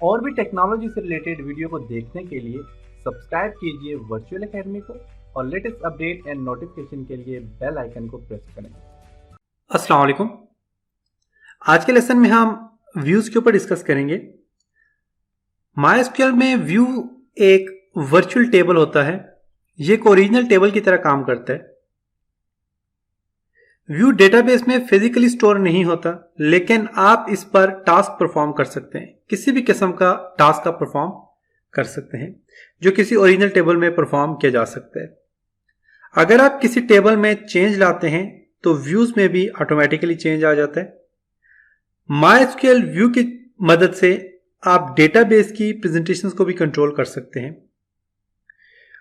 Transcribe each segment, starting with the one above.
और भी टेक्नोलॉजी से रिलेटेड वीडियो को देखने के लिए सब्सक्राइब कीजिए वर्चुअल एकेडमी को और लेटेस्ट अपडेट एंड नोटिफिकेशन के लिए बेल आइकन को प्रेस करें। अस्सलाम वालेकुम। आज के लेसन में हम व्यूज के ऊपर डिस्कस करेंगे। MySQL में व्यू एक वर्चुअल टेबल होता है। ये एक ओरिजिनल टेबल की तरह काम करता है। व्यू डेटाबेस में फिजिकली स्टोर नहीं होता, लेकिन आप इस पर टास्क परफॉर्म कर सकते हैं। किसी भी किस्म का टास्क आप परफॉर्म कर सकते हैं जो किसी ओरिजिनल टेबल में परफॉर्म किया जा सकता है। अगर आप किसी टेबल में चेंज लाते हैं तो व्यूज में भी ऑटोमेटिकली चेंज आ जाता है। MySQL व्यू की मदद से आप डेटाबेस की प्रेजेंटेशंस को भी कंट्रोल कर सकते हैं।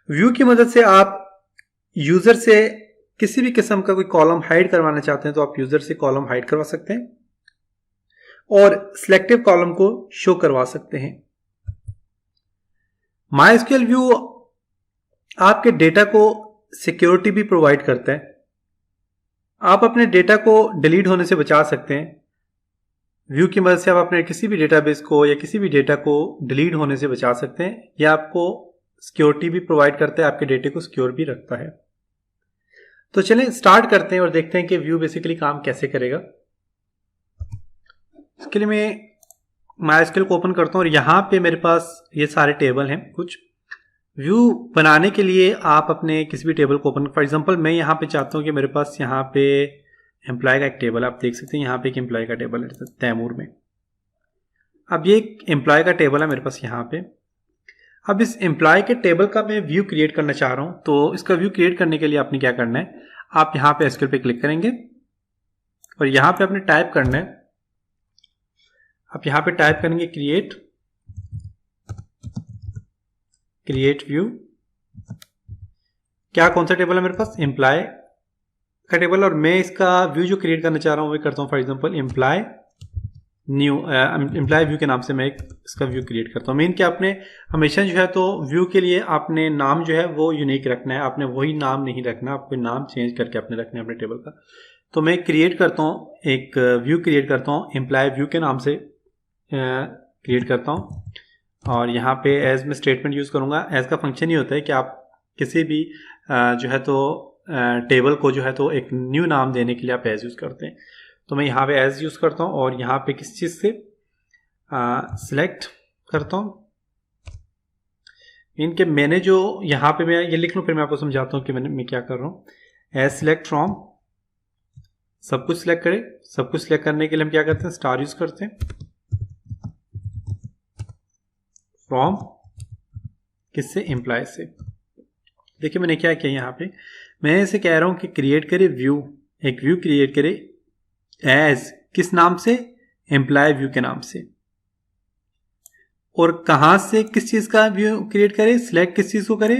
व्यू की मदद से आप यूजर से किसी भी किस्म का कोई कॉलम हाइड करवाना चाहते हैं तो आप यूजर से कॉलम हाइड करवा सकते हैं और सिलेक्टिव कॉलम को शो करवा सकते हैं। MySQL व्यू आपके डेटा को सिक्योरिटी भी प्रोवाइड करता है। आप अपने डेटा को डिलीट होने से बचा सकते हैं। व्यू की मदद से आप अपने किसी भी डेटाबेस को या किसी भी डेटा को डिलीट होने से बचा सकते हैं। यह आपको सिक्योरिटी भी प्रोवाइड करता है, आपके डेटे को सिक्योर भी रखता है। तो चलें स्टार्ट करते हैं और देखते हैं कि व्यू बेसिकली काम कैसे करेगा। इसके लिए मैं MySQL को ओपन करता हूँ और यहाँ पे मेरे पास ये सारे टेबल हैं। कुछ व्यू बनाने के लिए आप अपने किसी भी टेबल को ओपन, फॉर एग्जांपल मैं यहाँ पे चाहता हूँ कि मेरे पास यहाँ पे एम्प्लॉय का एक टेबल, आप देख सकते हैं यहाँ पे एक एम्प्लॉय का टेबल है तैमूर में। अब ये एक एम्प्लॉय का टेबल है मेरे पास यहाँ पे। अब इस एम्प्लॉय के टेबल का मैं व्यू क्रिएट करना चाह रहा हूँ। तो इसका व्यू क्रिएट करने के लिए आपने क्या करना है, आप यहाँ पे SQL पे क्लिक करेंगे और यहाँ पे आपने टाइप करना है, आप यहाँ पे टाइप करेंगे क्रिएट व्यू। क्या कौन सा टेबल है मेरे पास, एम्प्लॉय का टेबल, और मैं इसका व्यू जो क्रिएट करना चाह रहा हूँ वो करता हूँ फॉर एग्जांपल एम्प्लॉय व्यू के नाम से मैं इसका व्यू क्रिएट करता हूँ। मेन कि आपने हमेशा जो है तो व्यू के लिए आपने नाम जो है वो यूनिक रखना है, आपने वही नाम नहीं रखना, आपको नाम चेंज करके आपने रखना है अपने टेबल का। तो मैं क्रिएट करता हूँ, एक व्यू क्रिएट करता हूँ एम्प्लॉय व्यू के नाम से क्रिएट करता हूँ और यहाँ पे एज में स्टेटमेंट यूज़ करूँगा। एज का फंक्शन ही होता है कि आप किसी भी जो है तो टेबल को जो है तो एक न्यू नाम देने के लिए आप एज यूज़ करते हैं। तो मैं यहाँ पे एज यूज़ करता हूँ और यहाँ पे किस चीज़ से सिलेक्ट करता हूँ। इनके मैंने जो यहाँ पे मैं ये लिख लूँ, फिर मैं आपको समझाता हूँ कि मैं क्या कर रहा हूँ। एज सिलेक्ट फ्रॉम, सब कुछ सिलेक्ट करें। सब कुछ सिलेक्ट करने के लिए हम क्या करते हैं, स्टार यूज़ करते हैं। फ्रॉम किससे, एम्प्लॉय से। देखिए मैंने क्या किया यहाँ पे, मैं इसे कह रहा हूँ कि क्रिएट करे व्यू, एक व्यू क्रिएट करे एज किस नाम से, एम्प्लॉय व्यू के नाम से। और कहां से किस चीज का व्यू क्रिएट करे, सिलेक्ट किस चीज को करे,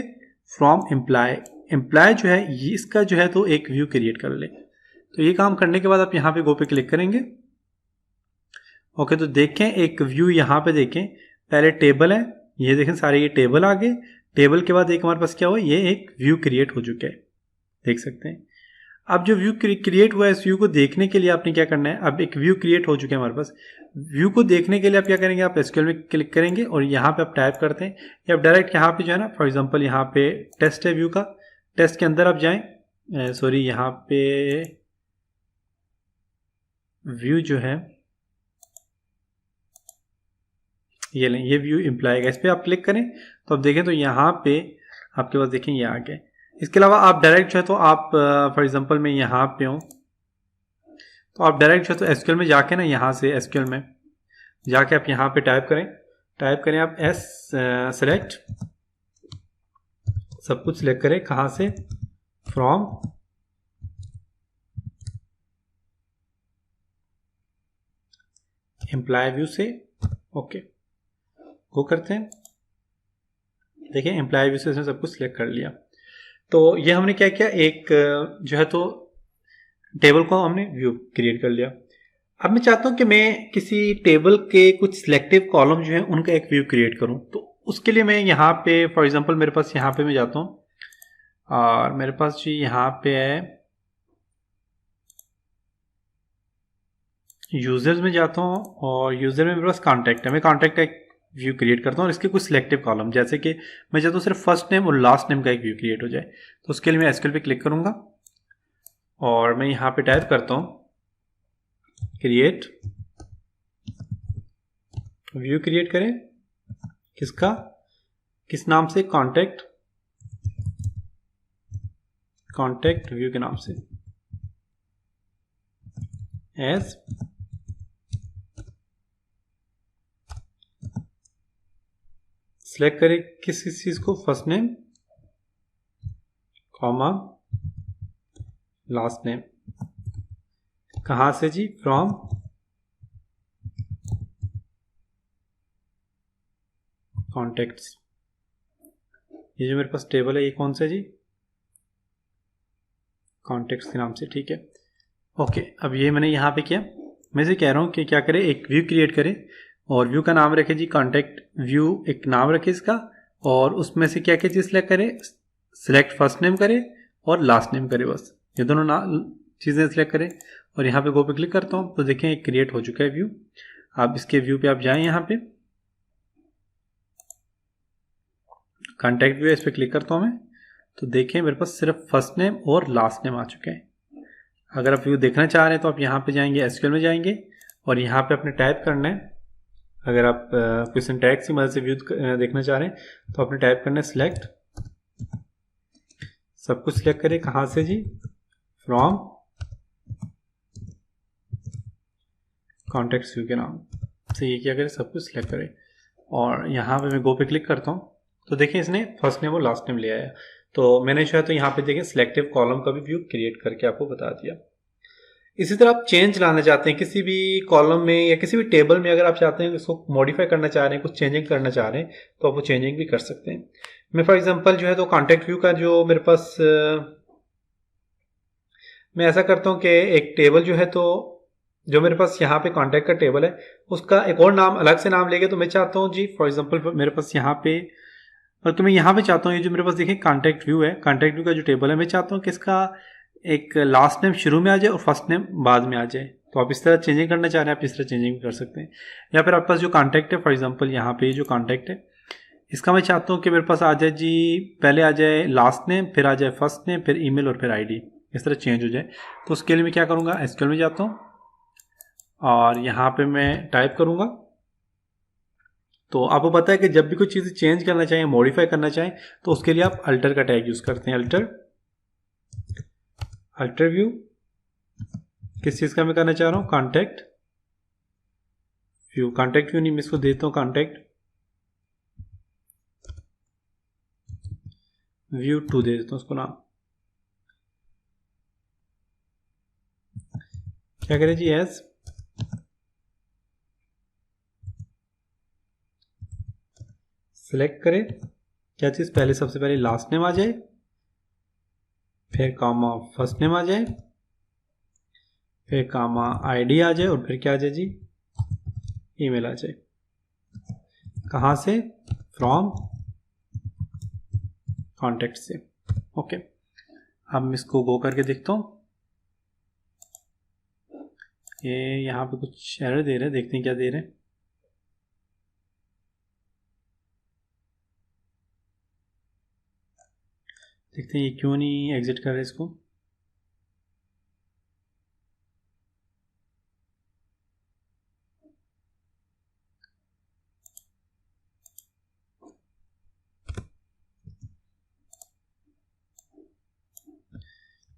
फ्रॉम एम्प्लॉय। एम्प्लॉय जो है ये इसका जो है तो एक व्यू क्रिएट कर ले। तो ये काम करने के बाद आप यहाँ पे गो पे क्लिक करेंगे। ओके, तो देखें एक व्यू यहाँ पे देखें, पहले टेबल है, ये देखें सारे ये टेबल आ गए। टेबल के बाद एक हमारे पास क्या हुआ, ये एक व्यू क्रिएट हो चुका है, देख सकते हैं। अब जो व्यू क्रिएट हुआ है इस व्यू को देखने के लिए आपने क्या करना है, अब एक व्यू क्रिएट हो चुका है हमारे पास। व्यू को देखने के लिए आप क्या करेंगे, आप SQL में क्लिक करेंगे और यहाँ पे आप टाइप करते हैं या आप डायरेक्ट यहाँ पे जो है ना, फॉर एग्जांपल यहाँ पे टेस्ट है व्यू का, टेस्ट के अंदर आप जाएं, सॉरी यहाँ पे व्यू जो है ये लें, ये व्यू एम्प्लॉय का, इस पर आप क्लिक करें तो आप देखें तो यहाँ पे आपके पास देखें ये आ गया। इसके अलावा आप डायरेक्ट जो है तो आप फॉर एग्जांपल मैं यहाँ पे हूँ तो आप डायरेक्ट जो है तो SQL में जाके ना, यहाँ से SQL में जाके आप यहाँ पे टाइप करें आप सिलेक्ट, सब कुछ सिलेक्ट करें, कहाँ से, फ्रॉम एम्प्लॉय व्यू से। ओके, वो करते हैं, देखिए एम्प्लॉय व्यू से इसने सब कुछ सिलेक्ट कर लिया। तो ये हमने क्या किया, एक जो है तो टेबल को हमने व्यू क्रिएट कर लिया। अब मैं चाहता हूं कि मैं किसी टेबल के कुछ सिलेक्टिव कॉलम जो है उनका एक व्यू क्रिएट करूं। तो उसके लिए मैं यहाँ पे फॉर एग्जांपल मेरे पास यहाँ पे मैं जाता हूँ और मेरे पास जी यहाँ पे है यूजर्स में जाता हूँ और यूजर में मेरे पास कॉन्टैक्ट है। मैं कॉन्टैक्ट का एक व्यू क्रिएट करता हूँ और इसके कुछ सिलेक्टिव कॉलम, जैसे कि मैं चाहता हूँ सिर्फ फर्स्ट नेम और लास्ट नेम का एक व्यू क्रिएट हो जाए। तो उसके लिए मैं एसक्यूएल पे क्लिक करूँगा और मैं यहाँ पे टाइप करता हूँ क्रिएट व्यू, क्रिएट करें किसका, किस नाम से, कॉन्टेक्ट व्यू के नाम से, एज सिलेक्ट करें किस चीज को, first name comma last name, कहां से जी, फ्रॉम कॉन्टेक्ट्स। ये जो मेरे पास टेबल है ये कौन सा है जी, कॉन्टेक्ट्स के नाम से, ठीक है। ओके, अब ये मैंने यहाँ पे किया। मैं से कह रहा हूँ कि क्या करें, एक व्यू क्रिएट करें और व्यू का नाम रखे जी कॉन्टेक्ट व्यू, एक नाम रखे इसका, और उसमें से क्या क्या चीज़ सिलेक्ट करें, सिलेक्ट फर्स्ट नेम करें और लास्ट नेम करें, बस ये दोनों चीज़ें सिलेक्ट करें। और यहाँ पे गो पे क्लिक करता हूँ तो देखें एक क्रिएट हो चुका है व्यू। आप इसके व्यू पे आप जाएं, यहाँ पे कॉन्टेक्ट व्यू, इस पर क्लिक करता हूँ मैं, तो देखें मेरे पास सिर्फ फर्स्ट नेम और लास्ट नेम आ चुके हैं। अगर आप व्यू देखना चाह रहे हैं तो आप यहाँ पे जाएंगे, एसक्यूएल में जाएंगे और यहाँ पे अपने टाइप करना है। अगर आप कोई सिंटैक्स की मदद से व्यू देखना चाह रहे हैं तो आपने टाइप करना है सिलेक्ट, सब कुछ सिलेक्ट करें, कहाँ से जी, फ्रॉम कॉन्टेक्ट व्यू के नाम से, ये क्या करें, सब कुछ सिलेक्ट करें। और यहाँ पे मैं गो पे क्लिक करता हूँ तो देखें इसने फर्स्ट नेम और लास्ट नेम ले आया। तो मैंने जो है तो यहाँ पे देखें सिलेक्टिव कॉलम का भी व्यू क्रिएट करके आपको बता दिया। इसी तरह आप चेंज लाना चाहते हैं किसी भी कॉलम में या किसी भी टेबल में, अगर आप चाहते हैं इसको मॉडिफाई करना चाह रहे हैं, कुछ चेंजिंग करना चाह रहे हैं, तो आप वो चेंजिंग भी कर सकते हैं। मैं फॉर एग्जांपल जो है तो कॉन्टेक्ट व्यू का जो मेरे पास मैं ऐसा करता हूँ कि एक टेबल जो है तो जो मेरे पास यहाँ पे कॉन्टैक्ट का टेबल है उसका एक और नाम, अलग से नाम लेके, तो मैं चाहता हूँ जी फॉर एग्जांपल मेरे पास यहाँ पे, और तो मैं यहाँ पे चाहता हूँ ये जो मेरे पास देखिए कॉन्टैक्ट व्यू है, कॉन्टैक्ट व्यू का जो टेबल है, मैं चाहता हूँ कि इसका एक लास्ट नेम शुरू में आ जाए और फर्स्ट नेम बाद में आ जाए। तो आप इस तरह चेंजिंग करना चाह रहे हैं, आप इस तरह चेंजिंग भी कर सकते हैं। या फिर आपके पास जो कॉन्टैक्ट है, फॉर एग्जांपल यहाँ पे जो कॉन्टैक्ट है इसका मैं चाहता हूँ कि मेरे पास आ जाए जी, पहले आ जाए लास्ट नेम, फिर आ जाए फर्स्ट नेम, फिर ईमेल और फिर आईडी, इस तरह चेंज हो जाए। तो उसके लिए मैं क्या करूँगा, एसक्यूएल में जाता हूँ और यहाँ पे मैं टाइप करूँगा। तो आपको पता है कि जब भी कोई चीज़ चेंज करना चाहें, मॉडिफाई करना चाहें, तो उसके लिए आप अल्टर का टैग यूज़ करते हैं। अल्टर व्यू, किस चीज़ का मैं करना चाह रहा हूँ, कॉन्टैक्ट व्यू, कॉन्टैक्ट व्यू नहीं, मैं इसको देता हूँ कॉन्टैक्ट व्यू 2 दे देता हूँ उसको नाम। क्या करें जी, एज सिलेक्ट करें क्या चीज़, पहले सबसे पहले लास्ट नेम आ जाए, फिर कामा फर्स्ट नेम आ जाए, फिर कामा आईडी आ जाए और फिर क्या आ जाए जी, ईमेल आ जाए। कहाँ से, फ्रॉम कॉन्टेक्ट से। ओके, अब मैं इसको गो करके देखता हूँ, ये यहाँ पे कुछ एरर दे रहे हैं, देखते हैं क्या दे रहे हैं। देखते हैं ये क्यों नहीं एग्जिट कर रहे इसको।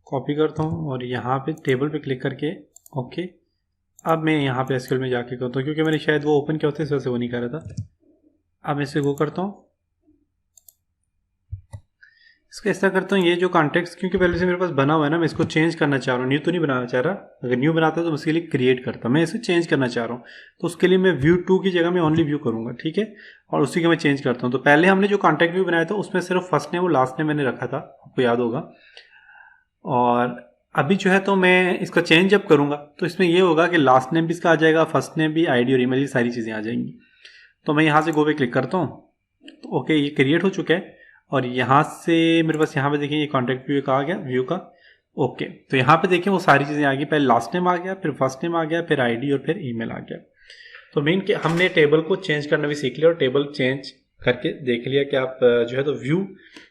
कॉपी करता हूँ और यहाँ पे टेबल पे क्लिक करके ओके। अब मैं यहाँ पे एसक्यूएल में जाके करता हूँ, क्योंकि मैंने शायद वो ओपन किया होता है इस वजह से वो नहीं कर रहा था। अब मैं इसे गो करता हूँ, इसको इस तरह करता हूँ, ये जो कॉन्टेक्स्ट क्योंकि पहले से मेरे पास बना हुआ है ना, मैं इसको चेंज करना चाह रहा हूँ, न्यू तो नहीं बनाना चाह रहा। अगर न्यू बनाता तो मैं उसके लिए क्रिएट करता, मैं इसे चेंज करना चाह रहा हूँ, तो उसके लिए मैं व्यू 2 की जगह मैं ओनली व्यू करूँगा, ठीक है, और उसी का मैं चेंज करता हूँ। तो पहले हमने जो कॉन्टैक्ट व्यू बनाया था उसमें सिर्फ फर्स्ट नेम और लास्ट नेम मैंने रखा था, आपको याद होगा। और अभी जो है तो मैं इसका चेंज जब करूँगा तो इसमें ये होगा कि लास्ट नेम भी इसका आ जाएगा, फर्स्ट नेम भी, आईडी और ईमेल, ये सारी चीज़ें आ जाएंगी। तो मैं यहाँ से गो पे क्लिक करता हूँ, तो ओके ये क्रिएट हो चुका है। और यहाँ से मेरे पास यहाँ पे देखिए ये कॉन्टैक्ट व्यू का आ गया, व्यू का ओके। तो यहाँ पे देखिए वो सारी चीज़ें आ गई, पहले लास्ट नेम आ गया, फिर फर्स्ट नेम आ गया, फिर आईडी और फिर ईमेल आ गया। तो मेन कि हमने टेबल को चेंज करना भी सीख लिया और टेबल चेंज करके देख लिया कि आप जो है तो व्यू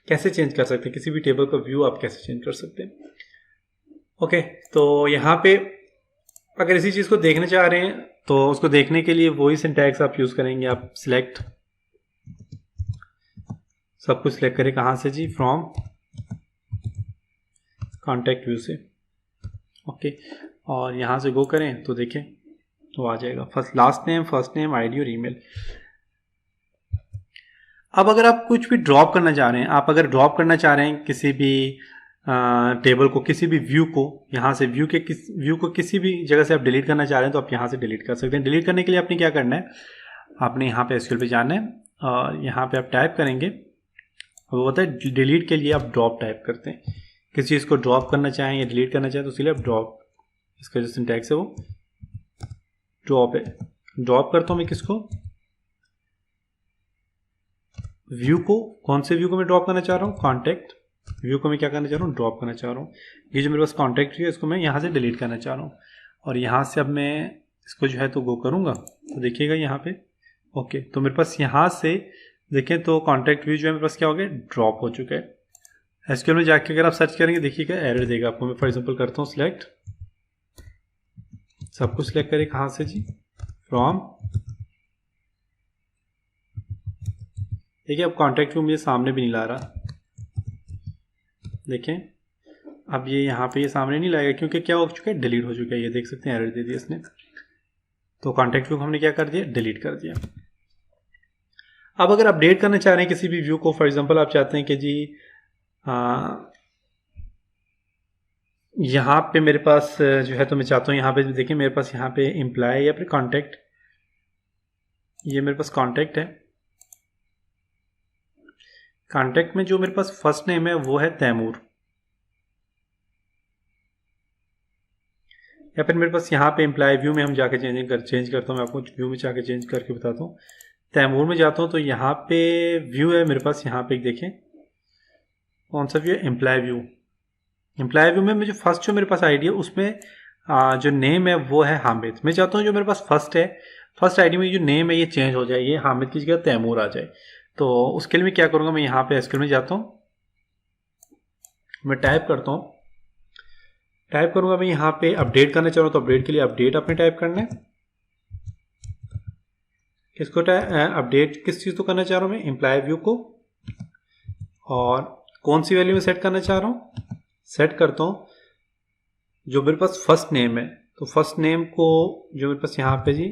कैसे चेंज कर सकते हैं, किसी भी टेबल का व्यू आप कैसे चेंज कर सकते हैं। ओके, तो यहाँ पे अगर इसी चीज़ को देखना चाह रहे हैं तो उसको देखने के लिए वही सिंटैक्स आप यूज़ करेंगे। आप सिलेक्ट, सब कुछ सिलेक्ट करें, कहाँ से जी, फ्रॉम कॉन्टैक्ट व्यू से। ओके, और यहाँ से गो करें तो देखें तो आ जाएगा last name, first name, ID और ईमेल। अब अगर आप कुछ भी ड्रॉप करना चाह रहे हैं, आप अगर ड्रॉप करना चाह रहे हैं किसी भी टेबल को, किसी भी व्यू को, यहाँ से व्यू को किसी भी जगह से आप डिलीट करना चाह रहे हैं तो आप यहाँ से डिलीट कर सकते हैं। डिलीट करने के लिए आपने क्या करना है, आपने यहाँ पे एसक्यूएल पे जाना है और यहाँ पे आप टाइप करेंगे, वो होता है डिलीट के लिए आप ड्रॉप टाइप करते हैं। किसी चीज़ को ड्रॉप करना चाहें या डिलीट करना चाहें तो इसलिए आप ड्रॉप, इसका जो सिंटैक्स है वो ड्रॉप है। ड्रॉप करता हूँ मैं किसको, व्यू को। कौन से व्यू को मैं ड्रॉप करना चाह रहा हूँ, कॉन्टैक्ट व्यू को मैं क्या करना चाह रहा हूँ, ड्रॉप करना चाह रहा हूँ। ये जो मेरे पास कॉन्टैक्ट व्यू है इसको मैं यहाँ से डिलीट करना चाह रहा हूँ और यहाँ से अब मैं इसको जो है तो गो करूँगा तो देखिएगा यहाँ पे। ओके, तो मेरे पास यहाँ से देखें तो कॉन्टैक्ट व्यू जो है मेरे पास क्या हो गया, ड्रॉप हो चुका है। एसक्यूएल में जाके अगर आप सर्च करेंगे देखिएगा एरर देगा आपको। मैं फॉर एग्जांपल करता हूँ सिलेक्ट, सब कुछ सिलेक्ट करें, कहाँ से जी, फ्रॉम। देखिए अब कॉन्टैक्ट व्यू मुझे सामने भी नहीं ला रहा, देखें अब ये यहाँ पे ये सामने नहीं लाएगा क्योंकि क्या हो चुका है, डिलीट हो चुका है। ये देख सकते हैं एरर दे दिया इसने। तो कॉन्टैक्ट व्यू को हमने क्या कर दिया, डिलीट कर दिया। अब अगर अपडेट करना चाह रहे हैं किसी भी व्यू को, फॉर एग्जांपल आप चाहते हैं कि जी यहाँ पे मेरे पास जो है तो मैं चाहता हूँ यहाँ पे देखिए मेरे पास यहाँ पे एम्प्लॉय या फिर कॉन्टैक्ट, ये मेरे पास कॉन्टैक्ट है। कॉन्टैक्ट में जो मेरे पास फर्स्ट नेम है वो है तैमूर, या फिर मेरे पास यहाँ पे एम्प्लॉय व्यू में हम जाके चेंज करता हूँ। मैं आपको व्यू में जाके चेंज करके बताता हूँ। तैमूर में जाता हूँ तो यहाँ पे व्यू है मेरे पास, यहाँ पे देखें कौन सा व्यू है, एम्प्लॉय व्यू। एम्प्लॉय व्यू में मुझे फर्स्ट जो मेरे पास आईडी है उसमें जो नेम है वो है हामिद। मैं चाहता हूँ जो मेरे पास फर्स्ट है, फर्स्ट आईडी में जो नेम है ये चेंज हो जाए, ये हामिद की जगह तैमूर आ जाए। तो उसके लिए मैं क्या करूँगा, मैं यहाँ पे एसक्यूएल में जाता हूँ, मैं टाइप करता हूँ, टाइप करूँगा मैं यहाँ पे अपडेट करना चाह रहा हूँ तो अपडेट के लिए अपडेट आपने टाइप करना है। किसको अपडेट किस चीज़ को करना चाह रहा हूँ मैं, एम्प्लॉय व्यू को। और कौन सी वैल्यू में सेट करना चाह रहा हूँ, सेट करता हूँ जो मेरे पास फर्स्ट नेम है, तो फर्स्ट नेम को जो मेरे पास यहाँ पे जी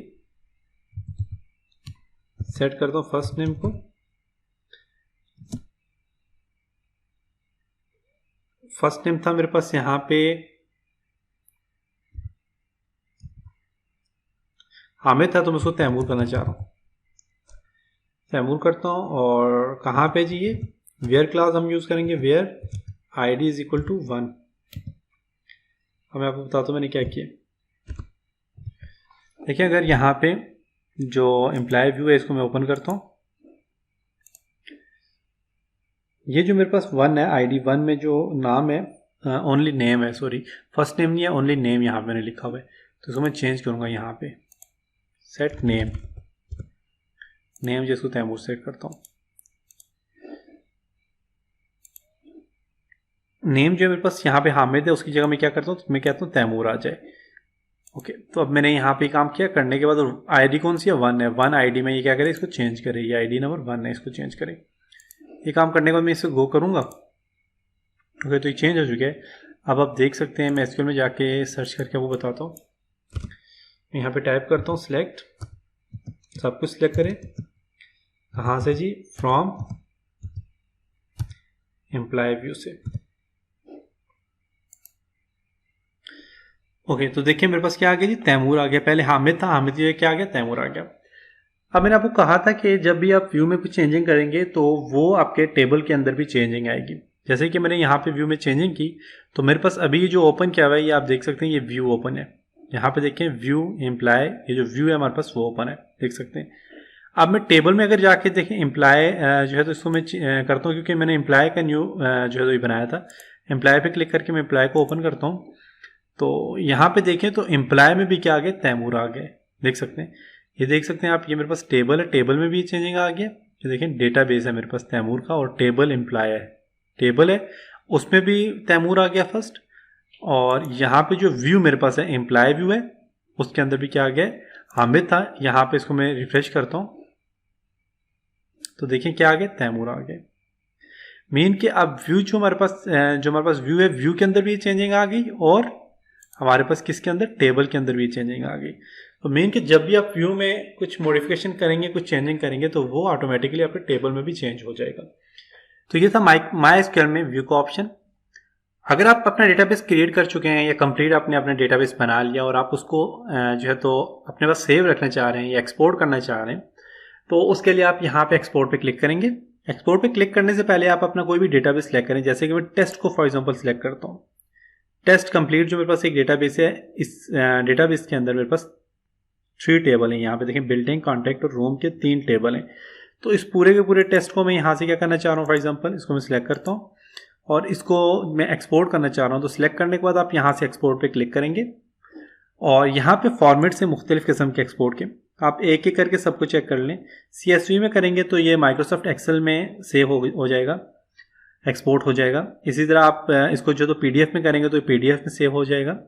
सेट करता हूँ फर्स्ट नेम को। फर्स्ट नेम था मेरे पास यहाँ पे हामिद था तो मैं उसको तैमूर करना चाह रहा हूँ, तैमूर करता हूँ। और कहाँ पे जी, ये वेयर क्लास हम यूज़ करेंगे, where ID is equal to 1। अब मैं आपको बताता हूँ मैंने क्या किया। देखिए अगर यहाँ पे जो एम्प्लॉय व्यू है इसको मैं ओपन करता हूँ, ये जो मेरे पास 1 है, आईडी 1 में जो नाम है ओनली नेम है, सॉरी फर्स्ट नेम नहीं है, ओनली नेम यहाँ पे मैंने लिखा हुआ है। तो इसको मैं चेंज करूँगा यहाँ पे, सेट नेम, नेम जिसको तैमूर सेट करता हूँ। नेम जो मेरे पास यहाँ पे हामिद है उसकी जगह मैं क्या करता हूँ, मैं कहता हूँ तैमूर आ जाए। ओके, तो अब मैंने यहाँ पे काम किया, करने के बाद आईडी कौन सी है, 1 है, 1 आईडी में ये क्या करे, इसको चेंज करे, ये आईडी नंबर 1 है, इसको चेंज करे। ये काम करने के बाद मैं इसे गो करूँगा। ओके, तो ये चेंज हो चुका है। अब आप देख सकते हैं, मैं एसक्यूएल में जाके सर्च करके आपको बताता हूँ। यहाँ पे टाइप करता हूँ सिलेक्ट, सब कुछ सिलेक्ट करें, कहाँ से जी, फ्रॉम एम्प्लॉय व्यू से। ओके, तो देखिए मेरे पास क्या आ गया जी, तैमूर आ गया। पहले हामिद था, हामिद जी क्या आ गया, तैमूर आ गया। अब मैंने आपको कहा था कि जब भी आप व्यू में कुछ चेंजिंग करेंगे तो वो आपके टेबल के अंदर भी चेंजिंग आएगी। जैसे कि मैंने यहाँ पे व्यू में चेंजिंग की तो मेरे पास अभी जो ओपन किया हुआ है ये आप देख सकते हैं, ये व्यू ओपन है। यहाँ पे देखें व्यू एम्प्लॉय, ये जो व्यू है हमारे पास वो ओपन है, देख सकते हैं। अब मैं टेबल में अगर जाके देखें एम्प्लॉय जो है तो इसको मैं करता हूँ, क्योंकि मैंने एम्प्लॉय का न्यू जो है तो ये बनाया था। एम्प्लॉय पे क्लिक करके मैं एम्प्लॉय को ओपन करता हूँ तो यहाँ पे देखें तो एम्प्लॉय में भी क्या आ गए, तैमूर आ गए, देख सकते हैं। ये देख सकते हैं आप, ये मेरे पास टेबल है, टेबल में भी चेंजिंग आ गया। ये देखें डेटाबेस है मेरे पास तैमूर का और टेबल एम्प्लॉय है, टेबल है उसमें भी तैमूर आ गया फर्स्ट। और यहाँ पे जो व्यू मेरे पास है एम्प्लॉय व्यू है, उसके अंदर भी क्या आ गया हामिद था। यहाँ पे इसको मैं रिफ्रेश करता हूँ तो देखें क्या आ गया, तैमूर आ गया। मीन कि अब व्यू जो हमारे पास व्यू है, व्यू के अंदर भी चेंजिंग आ गई और हमारे पास किसके अंदर, टेबल के अंदर भी चेंजिंग आ गई। तो मेन कि जब भी आप व्यू में कुछ मॉडिफिकेशन करेंगे, कुछ चेंजिंग करेंगे तो वो ऑटोमेटिकली आपके टेबल में भी चेंज हो जाएगा। तो ये था माई एसक्यूएल में व्यू का ऑप्शन। अगर आप अपना डेटाबेस क्रिएट कर चुके हैं या कंप्लीट आपने अपना डेटाबेस बना लिया और आप उसको जो है तो अपने पास सेव रखना चाह रहे हैं या एक्सपोर्ट करना चाह रहे हैं, तो उसके लिए आप यहाँ पे एक्सपोर्ट पे क्लिक करेंगे। एक्सपोर्ट पे क्लिक करने से पहले आप अपना कोई भी डेटाबेस सिलेक्ट करें। जैसे कि मैं टेस्ट को फॉर एग्जांपल सिलेक्ट करता हूँ, टेस्ट कंप्लीट जो मेरे पास एक डेटाबेस है, इस डेटाबेस के अंदर मेरे पास 3 टेबल हैं। यहाँ पे देखें बिल्डिंग, कॉन्टैक्ट और रूम के 3 टेबल हैं। तो इस पूरे के पूरे टेस्ट को मैं यहाँ से क्या करना चाह रहा हूँ, फॉर एग्जांपल इसको मैं सिलेक्ट करता हूँ और इसको मैं एक्सपोर्ट करना चाह रहा हूँ। तो सिलेक्ट करने के बाद आप यहाँ से एक्सपोर्ट पे क्लिक करेंगे और यहाँ पे फॉर्मेट से मुख्तलिफ किस्म के एक्सपोर्ट के आप एक एक करके सबको चेक कर लें। CSV में करेंगे तो ये माइक्रोसॉफ्ट एक्सेल में सेव हो जाएगा, एक्सपोर्ट हो जाएगा। इसी तरह आप इसको जो तो PDF में करेंगे तो PDF में सेव हो जाएगा।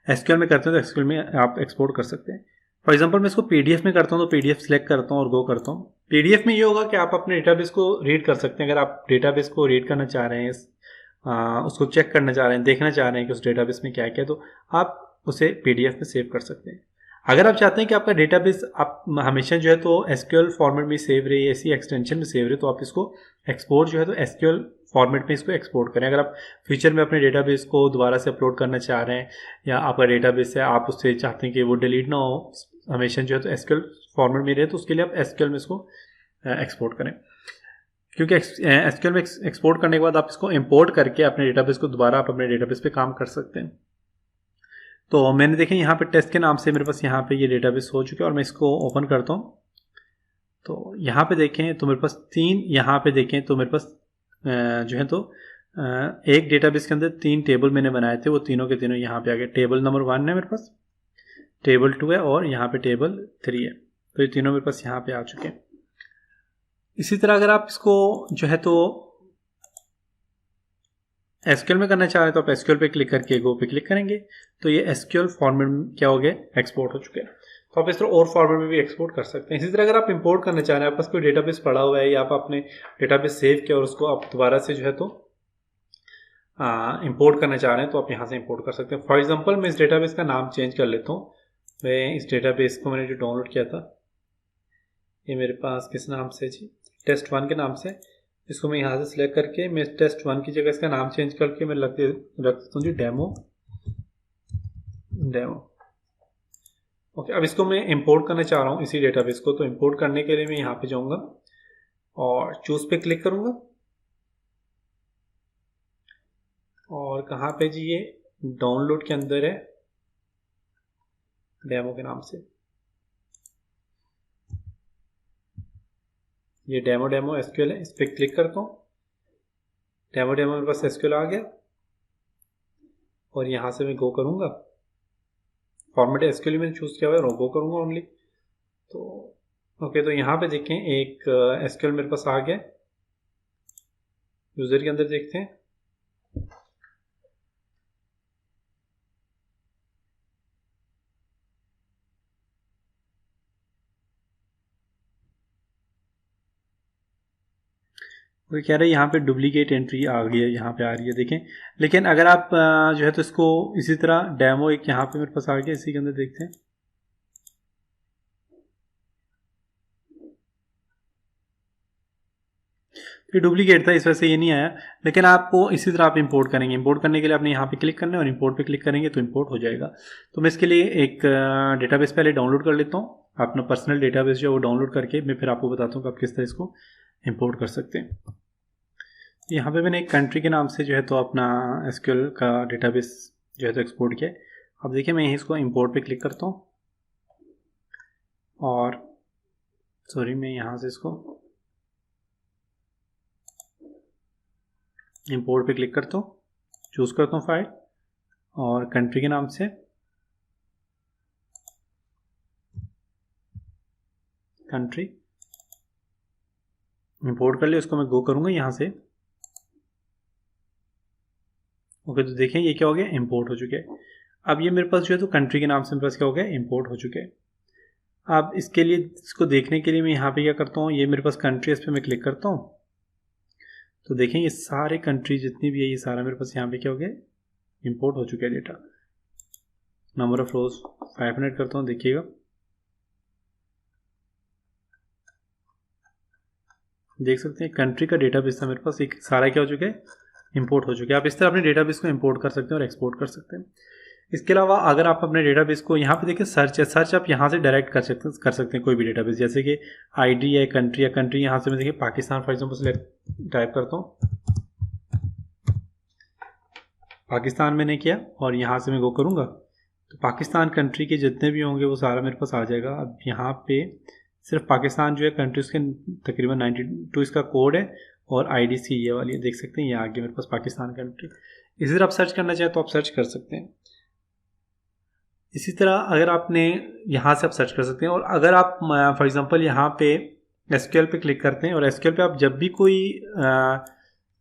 SQL में करते हैं तो SQL में आप एक्सपोर्ट कर सकते हैं। फॉर एग्जांपल मैं इसको PDF में करता हूँ तो PDF सिलेक्ट करता हूँ और गो करता हूँ। PDF में ये होगा कि आप अपने डेटाबेस को रीड कर सकते हैं। अगर आप डेटाबेस को रीड करना चाह रहे हैं, उसको चेक करना चाह रहे हैं, देखना चाह रहे हैं कि उस डेटाबेस में क्या क्या, तो आप उसे PDF में सेव कर सकते हैं। अगर आप चाहते हैं कि आपका डेटाबेस आप हमेशा जो है तो SQL फॉर्मेट में सेव रहे, ऐसी एक्सटेंशन में सेव रहे, तो आप इसको एक्सपोर्ट जो है तो SQL फॉर्मेट में इसको एक्सपोर्ट करें। अगर आप फ्यूचर में अपने डेटाबेस को दोबारा से अपलोड करना चाह रहे हैं या आपका डेटाबेस है आप उससे चाहते हैं कि वो डिलीट ना हो, हमेशा जो है तो SQL फॉर्मेट में रहे, तो उसके लिए आप SQL में इसको एक्सपोर्ट करें। क्योंकि SQL में एक्सपोर्ट करने के बाद आप इसको इंपोर्ट करके अपने डेटाबेस को दोबारा आप अपने डेटाबेस पे काम कर सकते हैं। तो मैंने देखें यहाँ पे टेस्ट के नाम से मेरे पास यहाँ पे ये डेटाबेस हो चुके हैं और मैं इसको ओपन करता हूँ। तो यहाँ पे देखें तो मेरे पास 3, यहाँ पे देखें तो मेरे पास जो है तो एक डेटाबेस के अंदर 3 टेबल मैंने बनाए थे, वो तीनों के तीनों यहाँ पे आ गए। टेबल नंबर 1 है मेरे पास, टेबल 2 है और यहाँ पे टेबल 3 है। तो ये तीनों मेरे पास यहाँ पे आ चुके हैं। इसी तरह अगर आप इसको जो है तो SQL में करना चाह रहे हैं तो आप SQL पे क्लिक करके गो पे क्लिक करेंगे तो ये SQL फॉर्मेट में क्या हो गया, एक्सपोर्ट हो चुके हैं। तो आप इस तरह और फॉर्मेट में भी एक्सपोर्ट कर सकते हैं। इसी तरह अगर आप इंपोर्ट करना चाह रहे हैं, आपके पास कोई डेटाबेस पड़ा हुआ है या आप अपने डेटाबेस सेव किया और उसको आप दोबारा से जो है तो इंपोर्ट करना चाह रहे हैं, तो आप यहाँ से इंपोर्ट कर सकते हैं। फॉर एग्जाम्पल मैं इस डेटाबेस का नाम चेंज कर लेता हूँ। मैं इस डेटाबेस को मैंने जो डाउनलोड किया था, ये मेरे पास किस नाम से जी, टेस्ट 1 के नाम से। इसको मैं यहाँ से सिलेक्ट करके मैं टेस्ट 1 की जगह इसका नाम चेंज करके मैं रख देता हूँ जी डेमो। ओके, अब इसको मैं इंपोर्ट करना चाह रहा हूँ इसी डेटाबेस को। तो इंपोर्ट करने के लिए मैं यहाँ पे जाऊँगा और चूज पे क्लिक करूँगा और कहाँ पे जी, ये डाउनलोड के अंदर है डेमो के नाम से, ये डेमो SQL है। इस पर क्लिक करता हूँ, डेमो मेरे पास SQL आ गया और यहाँ से मैं गो करूँगा। फॉर्मेट SQL मैंने चूज़ किया हुआ है, गो करूँगा ओनली। तो ओके, तो यहाँ पे देखें एक SQL मेरे पास आ गया। यूज़र के अंदर देखते हैं, वो कह रहे हैं यहाँ पे डुप्लीकेट एंट्री आ गई है, यहाँ पे आ रही है देखें। लेकिन अगर आप जो है तो इसको इसी तरह डेमो एक यहाँ पे मेरे पास आ गया, इसी के अंदर देखते हैं। ये डुप्लीकेट था, इस वजह से ये नहीं आया। लेकिन आपको इसी तरह आप इंपोर्ट करेंगे। इंपोर्ट करने के लिए आपने यहाँ पे क्लिक करना है और इंपोर्ट पे क्लिक करेंगे तो इंपोर्ट हो जाएगा। तो मैं इसके लिए एक डेटाबेस पहले डाउनलोड कर लेता हूँ। अपना पर्सनल डेटाबेस जो है वो डाउनलोड करके मैं फिर आपको बताता हूँ कि आप किस तरह इसको इंपोर्ट कर सकते हैं। यहाँ पे मैंने एक कंट्री के नाम से जो है तो अपना SQL का डेटाबेस जो है तो एक्सपोर्ट किया है। अब देखिए मैं यहीं इसको इंपोर्ट पे क्लिक करता हूँ और सॉरी मैं यहाँ से इसको इंपोर्ट पे क्लिक करता हूँ, चूज़ करता हूँ फाइल और कंट्री के नाम से कंट्री इंपोर्ट कर लिया, उसको मैं गो करूंगा यहाँ से। ओके, तो देखें ये क्या हो गया, इंपोर्ट हो चुके हैं। अब ये मेरे पास जो है तो कंट्री के नाम से मेरे पास क्या हो गया, इंपोर्ट हो चुके हैं। अब इसके लिए, इसको देखने के लिए मैं यहाँ पे क्या करता हूँ, ये मेरे पास कंट्री, इस पर मैं क्लिक करता हूँ तो देखें ये सारे कंट्री जितनी भी है ये सारा मेरे पास यहाँ पे क्या हो गया, इंपोर्ट हो चुका है डेटा। नंबर ऑफ रोज 500 करता हूँ, देखिएगा देख सकते हैं कंट्री का डेटाबेस था मेरे पास, एक सारा क्या हो चुका है, इंपोर्ट हो चुके हैं। आप इस तरह अपने डेटाबेस को इंपोर्ट कर सकते हैं और एक्सपोर्ट कर सकते हैं। इसके अलावा अगर आप अपने डेटाबेस को यहाँ पे देखिए सर्च है, सर्च आप यहाँ से डायरेक्ट कर सकते हैं कोई भी डेटाबेस, जैसे कि आईडी है, कंट्री या कंट्री यहाँ से मैं देखिए Pakistan for example select type करता हूँ, पाकिस्तान मैंने किया और यहाँ से मैं गो करूँगा तो पाकिस्तान कंट्री के जितने भी होंगे वो सारा मेरे पास आ जाएगा। अब यहाँ पे सिर्फ पाकिस्तान जो है कंट्रीज के तकरीबन 92 इसका कोड है और IDC ये वाली है, देख सकते हैं ये आगे मेरे पास पाकिस्तान कंट्री। इसी तरह आप सर्च करना चाहें तो आप सर्च कर सकते हैं। इसी तरह अगर आपने यहाँ से आप सर्च कर सकते हैं, और अगर आप फॉर एग्जांपल यहाँ पे SQL पे क्लिक करते हैं और SQL पे आप जब भी कोई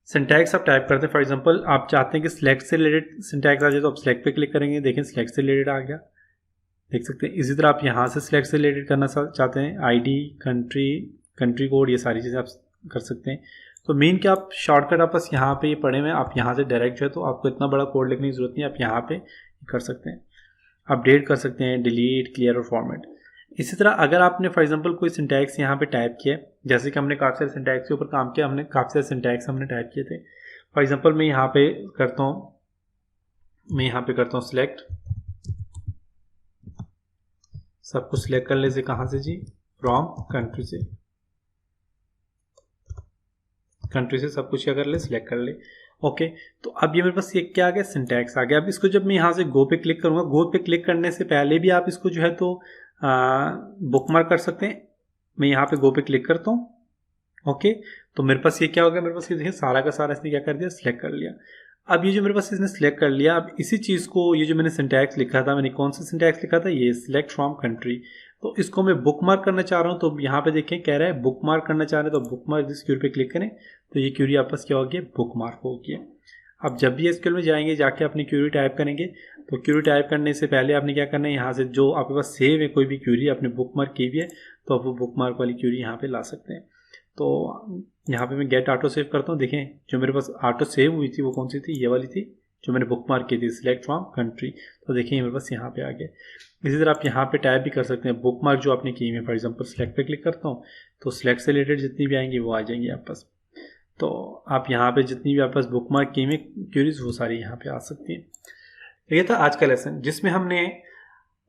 सिंटैक्स आप टाइप करते हैं, फॉर एग्जांपल आप चाहते हैं कि सिलेक्ट से रिलेटेड सिंटैक्स आ जाए तो आप सिलेक्ट पे क्लिक करेंगे, देखें सिलेक्ट से रिलेटेड आ गया, देख सकते हैं। इसी तरह आप यहाँ से सिलेक्ट से रिलेटेड करना चाहते हैं, ID, कंट्री कोड, ये सारी चीज़ें आप कर सकते हैं। तो मेन क्या आप शॉर्टकट आप बस यहाँ पे ये पढ़े हुए, आप यहाँ से डायरेक्ट जो है तो आपको इतना बड़ा कोड लिखने की जरूरत नहीं है, आप यहाँ पे कर सकते हैं, अपडेट कर सकते हैं, डिलीट, क्लियर और फॉर्मेट। इसी तरह अगर आपने फॉर एग्जांपल कोई सिंटैक्स यहाँ पे टाइप किया, जैसे कि हमने काफ़ी सारे सिंटैक्स के ऊपर काम किया, हमने काफ़ी सारे सिंटैक्स हमने टाइप किए थे। फॉर एग्जांपल मैं यहाँ पे करता हूँ सिलेक्ट, सब कुछ सिलेक्ट कर ले से, कहाँ से जी, फ्रॉम कंट्री से, कंट्री से सब कुछ क्या कर ले, सिलेक्ट कर ले। ओके, तो अब ये मेरे पास ये क्या आ गया, सिंटैक्स आ गया। अब इसको जब मैं यहाँ से गो पे क्लिक करूँगा, गो पे क्लिक करने से पहले भी आप इसको जो है तो बुकमार्क कर सकते हैं। मैं यहाँ पे गो पे क्लिक करता हूँ, ओके, तो मेरे पास ये क्या हो गया, मेरे पास ये देखिए सारा का सारा इसने क्या कर दिया, सिलेक्ट कर लिया। अब ये जो मेरे पास इसने सिलेक्ट कर लिया, अब इसी चीज़ को, ये जो मैंने सिंटैक्स लिखा था, मैंने कौन सा सिंटैक्स लिखा था, ये सिलेक्ट फ्रॉम कंट्री, तो इसको मैं बुकमार्क करना चाह रहा हूँ। तो यहाँ पे देखें कह रहा है बुकमार्क करना चाह रहे हैं, तो बुकमार्क दिस क्यूरी पे क्लिक करें तो ये क्यूरी आपस क्या हो गया, बुकमार्क हो गया। अब जब भी SQL में जाएंगे, जाके अपनी क्यूरी टाइप करेंगे, तो क्यूरी टाइप करने से पहले आपने क्या करना है, यहाँ से जो आपके पास सेव है कोई भी क्यूरी आपने बुकमार्क की हुई है, तो आप वो बुकमार्क वाली क्यूरी यहाँ पे ला सकते हैं। तो यहाँ पे मैं गेट ऑटो सेव करता हूँ, देखें जो मेरे पास ऑटो सेव हुई थी वो कौन सी थी, ये वाली थी जो मैंने बुकमार्क की थी, सिलेक्ट फ्रॉम कंट्री, तो देखिए मेरे पास यहाँ पे आ गया। इसी तरह आप यहाँ पे टाइप भी कर सकते हैं बुकमार्क जो आपने की है, फॉर एग्जांपल सिलेक्ट पे क्लिक करता हूँ तो सिलेक्ट से रिलेटेड जितनी भी आएंगी वो आ जाएंगी आप पास। तो आप यहाँ पे जितनी भी आप पास बुकमार्क की हुई क्यूरीज वो सारी यहाँ पे आ सकती हैं। ये था आज का लेसन जिसमें हमने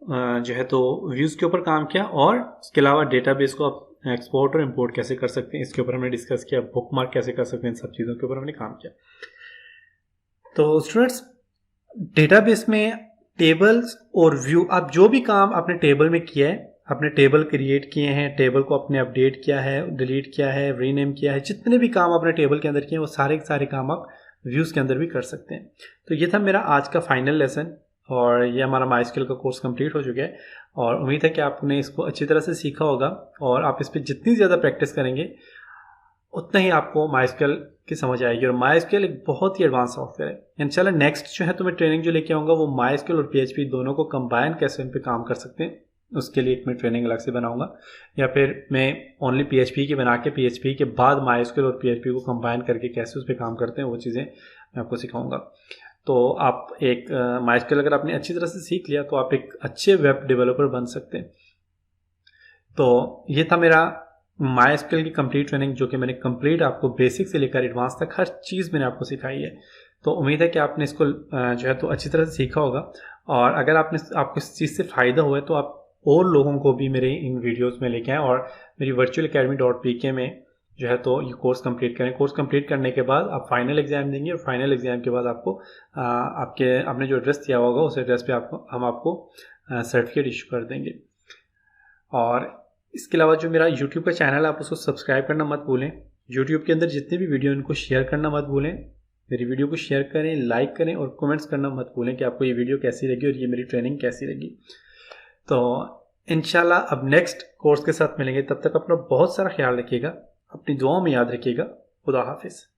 जो है तो व्यूज़ के ऊपर काम किया, और इसके अलावा डेटाबेस को आप एक्सपोर्ट और इंपोर्ट कैसे कर सकते हैं इसके ऊपर हमने डिस्कस किया, बुकमार्क कैसे कर सकते हैं, इन सब चीज़ों के ऊपर हमने काम किया। तो स्टूडेंट्स, डेटाबेस में टेबल्स और व्यू, आप जो भी काम आपने टेबल में किया है, आपने टेबल क्रिएट किए हैं, टेबल को आपने अपडेट किया है, डिलीट किया है, रीनेम किया है, जितने भी काम आपने टेबल के अंदर किए हैं वो सारे के सारे काम आप व्यूज़ के अंदर भी कर सकते हैं। तो ये था मेरा आज का फाइनल लेसन, और ये हमारा MySQL का कोर्स कंप्लीट हो चुका है, और उम्मीद है कि आपने इसको अच्छी तरह से सीखा होगा, और आप इस पर जितनी ज़्यादा प्रैक्टिस करेंगे उतना ही आपको MySQL की समझ आएगी। और MySQL एक बहुत ही एडवांस सॉफ्टवेयर है। इंशाल्लाह नेक्स्ट जो है तो मैं ट्रेनिंग जो लेके आऊँगा वो MySQL और PHP दोनों को कंबाइन कैसे उन पर काम कर सकते हैं उसके लिए एक मैं ट्रेनिंग अलग से बनाऊंगा, या फिर मैं ओनली PHP की बना के PHP के बाद MySQL और PHP को कंबाइन करके कैसे उस पर काम करते हैं वो चीज़ें मैं आपको सिखाऊंगा। तो आप एक MySQL अगर आपने अच्छी तरह से सीख लिया तो आप एक अच्छे वेब डेवलपर बन सकते हैं। तो ये था मेरा MySQL की कंप्लीट ट्रेनिंग, जो कि मैंने कंप्लीट आपको बेसिक से लेकर एडवांस तक हर चीज़ मैंने आपको सिखाई है। तो उम्मीद है कि आपने इसको जो है तो अच्छी तरह से सीखा होगा, और अगर आपको इस चीज़ से फ़ायदा हुआ है तो आप और लोगों को भी मेरे इन वीडियोस में लेके आएँ, और मेरी virtualacademy.pk में जो है तो ये कोर्स कंप्लीट करें। कोर्स कंप्लीट करने के बाद आप फाइनल एग्ज़ाम देंगे, और फाइनल एग्ज़ाम के बाद आपको आपने जो एड्रेस दिया होगा उस एड्रेस पे हम आपको सर्टिफिकेट इशू कर देंगे। और इसके अलावा जो मेरा यूट्यूब का चैनल है आप उसको सब्सक्राइब करना मत भूलें। यूट्यूब के अंदर जितने भी वीडियो इनको शेयर करना मत भूलें। मेरी वीडियो को शेयर करें, लाइक करें और कमेंट्स करना मत भूलें कि आपको ये वीडियो कैसी लगी और ये मेरी ट्रेनिंग कैसी लगी। तो इंशाल्लाह अब नेक्स्ट कोर्स के साथ मिलेंगे। तब तक अपना बहुत सारा ख्याल रखिएगा, अपनी दुआओं में याद रखिएगा। खुदा हाफिज़।